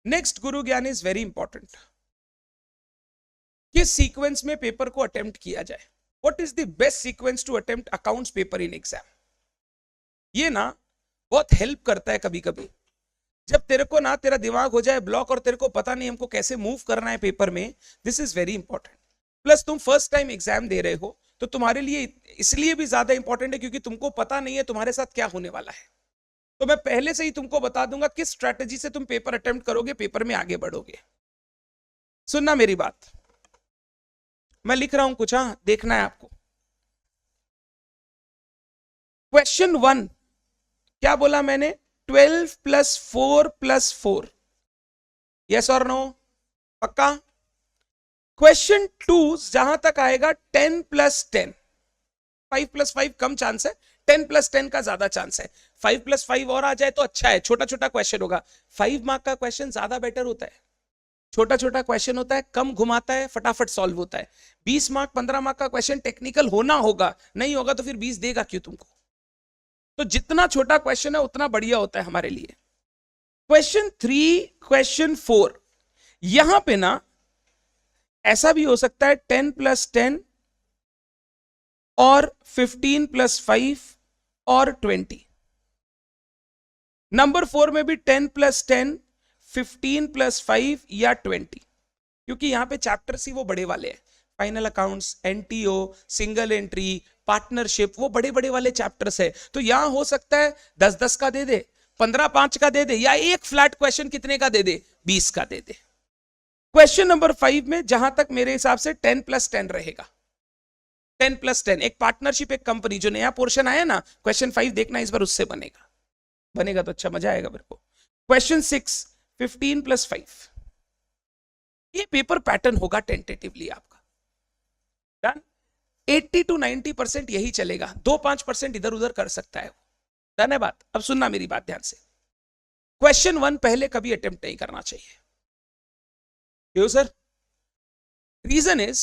Next गुरु ज्ञान is very important. किस सीक्वेंस में पेपर को अटेम्प्ट किया जाए? What is the best sequence to attempt accounts paper in exam? ये ना बहुत हेल्प करता है कभी कभी, जब तेरे को ना तेरा दिमाग हो जाए ब्लॉक और तेरे को पता नहीं हमको कैसे मूव करना है पेपर में। This is very important. Plus तुम फर्स्ट टाइम एग्जाम दे रहे हो तो तुम्हारे लिए इसलिए भी ज्यादा इंपॉर्टेंट है क्योंकि तुमको पता नहीं है तुम्हारे साथ क्या होने वाला है। तो मैं पहले से ही तुमको बता दूंगा किस स्ट्रैटेजी से तुम पेपर अटेम्प्ट करोगे, पेपर में आगे बढ़ोगे। सुनना मेरी बात, मैं लिख रहा हूं कुछ, हाँ देखना है आपको। क्वेश्चन 1 क्या बोला मैंने? 12 + 4 + 4। यस और नो? पक्का? क्वेश्चन 2 जहां तक आएगा 10 + 10। 5 + 5 कम चांस है, 10 + 10 का ज्यादा चांस है। 5 + 5 और आ जाए तो अच्छा है, छोटा छोटा क्वेश्चन होगा। 5 मार्क का क्वेश्चन ज्यादा बेटर होता है, छोटा छोटा क्वेश्चन होता है, कम घुमाता है, फटाफट सॉल्व होता है। 20 मार्क 15 मार्क का क्वेश्चन टेक्निकल होना होगा, नहीं होगा तो फिर 20 देगा क्यों तुमको? तो जितना छोटा क्वेश्चन है उतना बढ़िया होता है हमारे लिए। क्वेश्चन 3, क्वेश्चन 4, यहां पे ना ऐसा भी हो सकता है 10 + 10 और 15 + 5 और 20। नंबर 4 में भी 10 + 10, 15 + 5 या 20, क्योंकि यहां पे चैप्टर्स ही वो बड़े वाले हैं। Final accounts, NTO, single entry, partnership, वो बड़े बड़े वाले चैप्टर्स है। तो यहां हो सकता है 10-10 का दे दे, 15-5 का दे दे, या एक फ्लैट क्वेश्चन कितने का दे दे? 20 का दे दे। क्वेश्चन नंबर 5 में जहां तक मेरे हिसाब से 10 + 10 रहेगा। 10 + 10 एक पार्टनरशिप, एक कंपनी, जो नया पोर्शन आया ना, क्वेश्चन 5 देखना इस बार उससे बनेगा। बनेगा तो अच्छा, मजा आएगा मेरे को। क्वेश्चन 6, 15 + 5। ये पेपर पैटर्न होगा टेंटेटिवली आपका। डन? 80 to 90% यही चलेगा, 2-5% इधर उधर कर सकता है। डन है बात? अब सुनना मेरी बात ध्यान से। क्वेश्चन 1 पहले कभी अटेम्प्ट नहीं करना चाहिए। क्यों sir? Reason is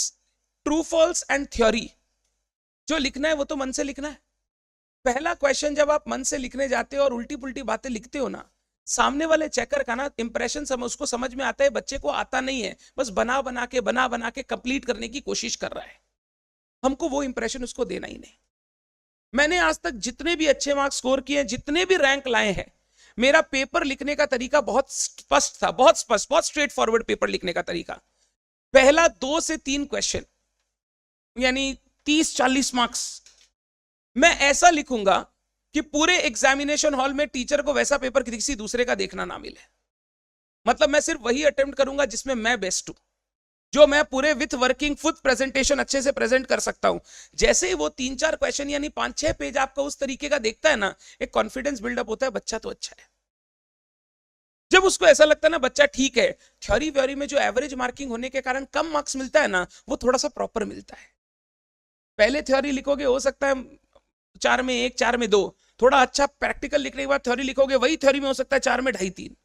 true false and theory जो लिखना है वो तो मन से लिखना है। पहला क्वेश्चन जब आप मन से लिखने जाते हो और उल्टी पुल्टी बातें लिखते हो ना, सामने वाले चेकर का ना इंप्रेशन उसको समझ में आता है, बच्चे को आता नहीं है, बस बना बना के कंप्लीट करने की कोशिश कर रहा है। हमको वो इंप्रेशन उसको देना ही नहीं। मैंने आज तक जितने भी अच्छे मार्क्स स्कोर किए, जितने भी रैंक लाए हैं, मेरा पेपर लिखने का तरीका बहुत स्पष्ट था, बहुत स्पष्ट, बहुत स्ट्रेट फॉरवर्ड पेपर लिखने का तरीका। पहला 2 से 3 क्वेश्चन यानी 30-40 मार्क्स मैं ऐसा लिखूंगा कि पूरे एग्जामिनेशन हॉल में टीचर को वैसा पेपर किसी दूसरे का देखना ना मिले। मतलब मैं सिर्फ वही अटेम्प्ट करूंगा जिसमें मैं बेस्ट हूं, जो मैं पूरे विथ वर्किंग फुट प्रेजेंटेशन अच्छे से प्रेजेंट कर सकता हूं। जैसे ही वो 3-4 क्वेश्चन यानी 5-6 पेज आपका उस तरीके का देखता है ना, एक कॉन्फिडेंस बिल्डअप होता है, बच्चा तो अच्छा है। जब उसको ऐसा लगता है ना बच्चा ठीक है, थ्योरी व्योरी में जो एवरेज मार्किंग होने के कारण कम मार्क्स मिलता है ना, वो थोड़ा सा प्रॉपर मिलता है। पहले थ्योरी लिखोगे, हो सकता है 4 में 1, 4 में 2, थोड़ा अच्छा प्रैक्टिकल लिखने के बाद थ्योरी लिखोगे, वही थ्योरी में हो सकता है 4 में 2.5, 3।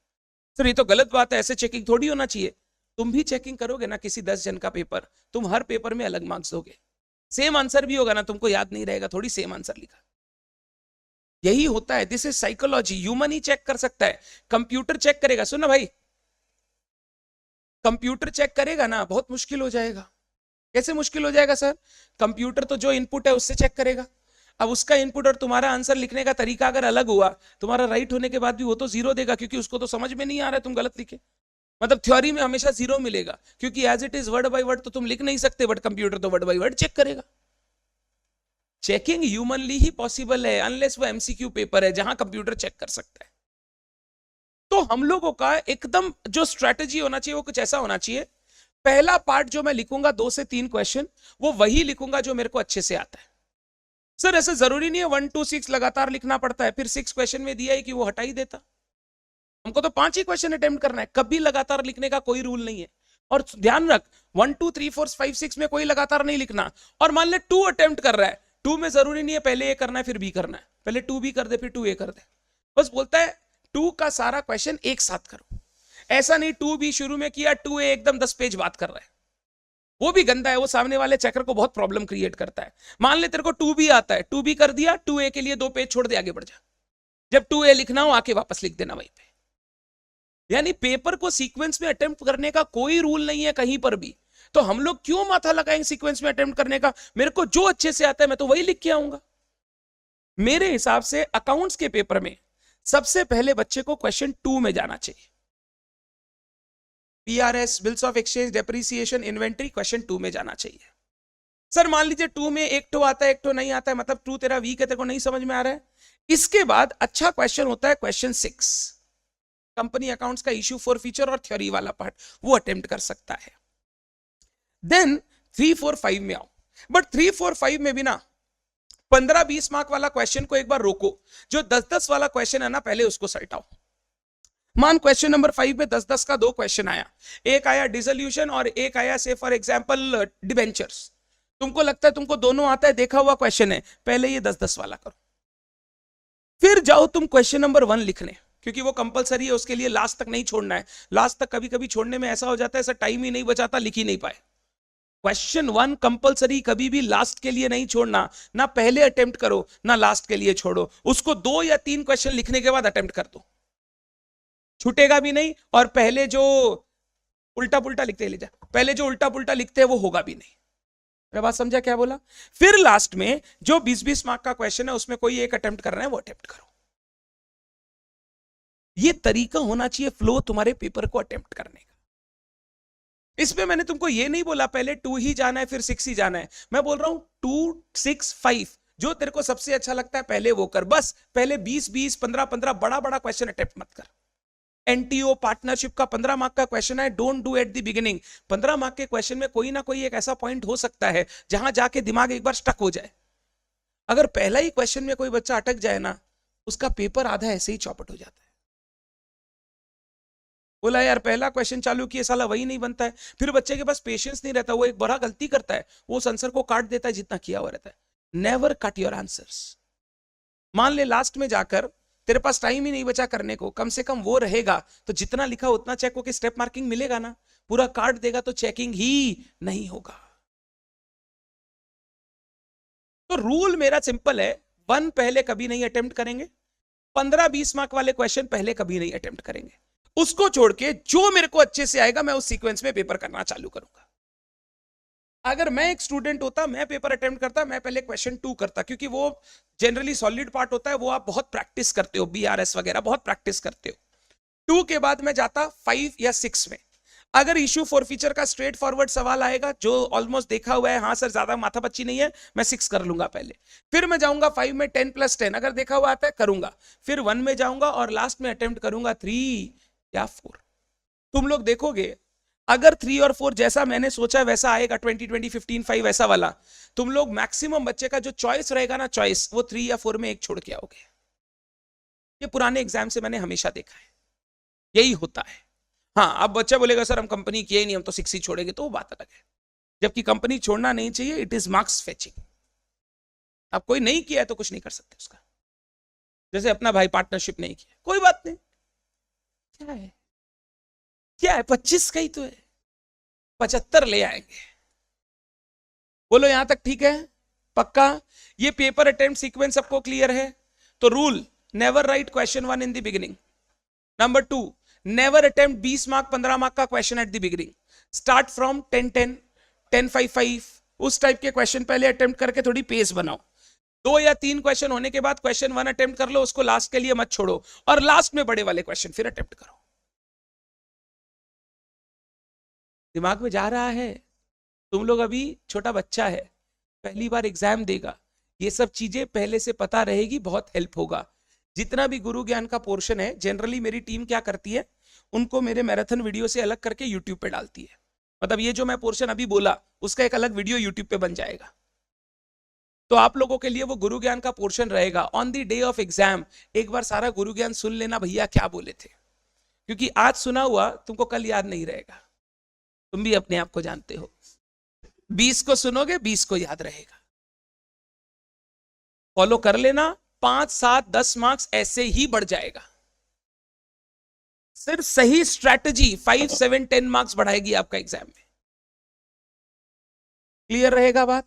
सर ये तो गलत बात है, ऐसे चेकिंग थोड़ी होना चाहिए। तुम भी चेकिंग करोगे ना किसी 10 जन का पेपर, तुम हर पेपर में अलग मार्क्स दोगे, सेम आंसर भी होगा ना, तुमको याद नहीं रहेगा, थोड़ी सेम आंसर लिखा। यही होता है, दिस इज साइकोलॉजी। ह्यूमन ही चेक कर सकता है, कंप्यूटर चेक करेगा? सुनो भाई, कंप्यूटर चेक करेगा ना, बहुत मुश्किल हो जाएगा। कैसे मुश्किल हो जाएगा सर? कंप्यूटर तो जो इनपुट है उससे चेक करेगा। अब उसका इनपुट और तुम्हारा आंसर लिखने का तरीका अगर अलग हुआ, तुम्हारा राइट होने के बाद भी वो तो 0 देगा, क्योंकि उसको तो समझ में नहीं आ रहा है, तुम गलत लिखे। मतलब थ्योरी में हमेशा 0 मिलेगा, क्योंकि as it is word by word तो तुम लिख नहीं सकते, बट कंप्यूटर तो वर्ड बाय वर्ड चेक करेगा। चेकिंग ह्यूमनली ही पॉसिबल है, अनलेस वो एमसीक्यू पेपर है जहां कंप्यूटर चेक कर सकता है। तो हम लोगों का एकदम जो स्ट्रेटेजी होना चाहिए वो कुछ ऐसा होना चाहिए। पहला पार्ट जो मैं लिखूंगा 2 से 3 क्वेश्चन, वो वही लिखूंगा जो मेरे को अच्छे से आता है। सर ऐसे जरूरी नहीं है 1 2 6 लगातार लिखना पड़ता है, फिर 6 क्वेश्चन में दिया है कि वो हटा ही देता। हमको तो 5 ही क्वेश्चन अटेम्प्ट करना है, कभी लगातार लिखने का कोई रूल नहीं है। और ध्यान रख, 1 2 3 4 5 6 में कोई लगातार नहीं लिखना। और मान ले 2 अटेम्प्ट कर रहा है, 2 में जरूरी नहीं है पहले ए करना है फिर बी करना है, पहले 2 भी कर दे फिर 2 ए कर दे। बस बोलता है 2 का सारा क्वेश्चन एक साथ करो। ऐसा नहीं 2 भी शुरू में किया, 2 ए एकदम 10 पेज बात कर रहा है, वो भी गंदा है, वो सामने वाले चेकर को बहुत प्रॉब्लम क्रिएट करता है। मान ले तेरे को 2 भी आता है, 2 भी कर दिया, 2 ए के लिए 2 पेज छोड़ दे, आगे बढ़ जा। जब 2 ए लिखना हो आके वापस लिख देना वहीं पे। यानी पेपर को सीक्वेंस में अटेम्प्ट करने का कोई रूल नहीं है कहीं पर भी। तो हम लोग क्यों माथा लगाएंगे सीक्वेंस में अटेम्प्ट करने का? मेरे को जो अच्छे से आता है मैं तो वही लिख के आऊंगा। मेरे हिसाब से अकाउंट्स के पेपर में सबसे पहले बच्चे को क्वेश्चन 2 में जाना चाहिए। PRS, bills of exchange, depreciation, inventory, question 2 में जाना चाहिए। सर मान लीजिए 2 में एक तो आता है एक तो नहीं आता है, मतलब 2 तेरा वीक है, तेरे को नहीं समझ में आ रहा है। इसके बाद अच्छा क्वेश्चन होता है क्वेश्चन 6, कंपनी अकाउंट्स का इश्यू फॉर फीचर और थ्योरी वाला पार्ट, वो अटेम्प्ट कर सकता है। देन 3, 4, 5 में आओ। बट 3, 4, 5 में भी ना 15-20 मार्क वाला क्वेश्चन को एक बार रोको। जो 10-10 वाला क्वेश्चन है ना, पहले उसको सल्टाओ। मान क्वेश्चन नंबर 5 में 10-10 का 2 क्वेश्चन आया, एक आया डिसोल्यूशन और एक आया से फॉर एग्जांपल डिबेंचर्स। तुमको लगता है तुमको दोनों आता है, देखा हुआ क्वेश्चन है, पहले ये 10-10 वाला करो, फिर जाओ तुम क्वेश्चन नंबर 1 लिखने, क्योंकि वो कंपलसरी है, उसके लिए लास्ट तक नहीं छोड़ना है। लास्ट तक कभी कभी छोड़ने में ऐसा हो जाता है, ऐसा टाइम ही नहीं बचाता, लिख ही नहीं पाए। क्वेश्चन 1 कंपलसरी कभी भी लास्ट के लिए नहीं छोड़ना, ना पहले अटेम्प्ट करो ना लास्ट के लिए छोड़ो, उसको 2 या 3 क्वेश्चन लिखने के बाद अटेम्प्ट कर दो, छूटेगा भी नहीं। और पहले जो उल्टा पुल्टा लिखते ले जा, पहले जो उल्टा पुल्टा लिखते हैं वो होगा भी नहीं। मेरा बात समझा क्या बोला? फिर लास्ट में जो 20-20 मार्क का क्वेश्चन है उसमें कोई एक अटेम्प्ट कर रहे हैं वो अटेम्प्ट करो। ये तरीका होना चाहिए फ्लो तुम्हारे पेपर को अटेम्प्ट करने का। इसमें मैंने तुमको ये नहीं बोला पहले 2 ही जाना है फिर 6 ही जाना है, मैं बोल रहा हूं 2, 6, 5 जो तेरे को सबसे अच्छा लगता है पहले वो कर। बस पहले 20-20, 15-15 बड़ा बड़ा क्वेश्चन अटेम्प्ट मत कर। एनटीओ पार्टनरशिप का 15 मार्क का क्वेश्चन है, don't do at the beginning. 15 mark के क्वेश्चन में कोई ना कोई एक ऐसा पॉइंट हो सकता है जहां जाके दिमाग एक बार स्टक हो जाए। अगर पहला ही क्वेश्चन में कोई बच्चा अटक जाए ना, उसका पेपर आधा ऐसे ही चौपट हो जाता है। बोला यार पहला क्वेश्चन चालू किया साला वही नहीं बनता है, फिर बच्चे के पास पेशेंस नहीं रहता, वो एक बड़ा गलती करता है, वो उस आंसर को काट देता है जितना किया हुआ रहता है। Never cut your answers. मान ले लास्ट में जाकर तेरे पास टाइम ही नहीं बचा करने को, कम से कम वो रहेगा तो जितना लिखा उतना चेक होकर स्टेप मार्किंग मिलेगा ना। पूरा काट देगा तो चेकिंग ही नहीं होगा। तो रूल मेरा सिंपल है, 1 पहले कभी नहीं अटेम्प्ट करेंगे, 15-20 मार्क वाले क्वेश्चन पहले कभी नहीं अटेम्प्ट करेंगे। उसको छोड़ के जो मेरे को अच्छे से आएगा मैं उस सीक्वेंस में पेपर करना चालू करूंगा। अगर मैं एक स्टूडेंट होता, मैं पेपर अटेम्प्ट करता, मैं पहले क्वेश्चन 2 करता, क्योंकि वो जनरली सॉलिड पार्ट होता है, वो आप बहुत प्रैक्टिस करते हो, बीआरएस वगैरह बहुत प्रैक्टिस करते हो। 2 के बाद मैं जाता 5 या 6 में। अगर इश्यू फॉर फीचर का स्ट्रेट फॉरवर्ड सवाल आएगा जो ऑलमोस्ट देखा हुआ है, हाँ सर ज्यादा माथा पच्ची नहीं है, मैं 6 कर लूंगा पहले। फिर मैं जाऊंगा 5 में 10+10, अगर देखा हुआ आता है करूंगा। फिर 1 में जाऊंगा और लास्ट में अटेम्प्ट करूंगा 3 या 4। तुम लोग देखोगे अगर 3 और 4 जैसा मैंने सोचा वैसा आएगा, 20-20, 15-5 ऐसा वाला, तुम लोग मैक्सिमम बच्चे का जो चॉइस रहेगा ना, चॉइस वो 3 या 4 में एक छोड़ के आओगे। ये पुराने एग्जाम से मैंने हमेशा देखा है, यही होता है। हाँ अब बच्चा बोलेगा सर हम कंपनी किए ही नहीं, हम तो 6 ही छोड़ेंगे, तो वो बात अलग है। जबकि कंपनी छोड़ना नहीं चाहिए, इट इज मार्क्स फेचिंग। अब कोई नहीं किया है तो कुछ नहीं कर सकते उसका। जैसे अपना भाई पार्टनरशिप नहीं किया, कोई बात नहीं, क्या है क्या है, 25 का ही तो है, 75 ले आएंगे। बोलो यहां तक ठीक है, पक्का? ये पेपर अटेम्प्ट सीक्वेंस सबको क्लियर है? तो rule, never write question 1 in the beginning. Number 2, never attempt 20 mark 15 mark का question at the beginning. Start from 10-10, 10-5-5 उस टाइप के क्वेश्चन पहले अटेम्प्ट करके थोड़ी पेस बनाओ। 2 या 3 क्वेश्चन होने के बाद क्वेश्चन 1 अटेम्प्ट कर लो, उसको लास्ट के लिए मत छोड़ो, और लास्ट में बड़े वाले क्वेश्चन फिर अटेम्प्ट करो। दिमाग में जा रहा है? तुम लोग अभी छोटा बच्चा है, पहली बार एग्जाम देगा, ये सब चीजें पहले से पता रहेगी, बहुत हेल्प होगा। जितना भी गुरु ज्ञान का पोर्शन है, जनरली मेरी टीम क्या करती है, उनको मेरे मैराथन वीडियो से अलग करके यूट्यूब पे डालती है। मतलब ये जो मैं पोर्शन अभी बोला उसका एक अलग वीडियो यूट्यूब पे बन जाएगा। तो आप लोगों के लिए वो गुरु ज्ञान का पोर्शन रहेगा। On the day of exam एक बार सारा गुरु ज्ञान सुन लेना, भैया क्या बोले थे, क्योंकि आज सुना हुआ तुमको कल याद नहीं रहेगा। तुम भी अपने आप को जानते हो, 20 को सुनोगे 20 को याद रहेगा। फॉलो कर लेना, 5, 7, 10 मार्क्स ऐसे ही बढ़ जाएगा। सिर्फ सही स्ट्रैटेजी 5, 7, 10 मार्क्स बढ़ाएगी आपका एग्जाम में। क्लियर रहेगा बात?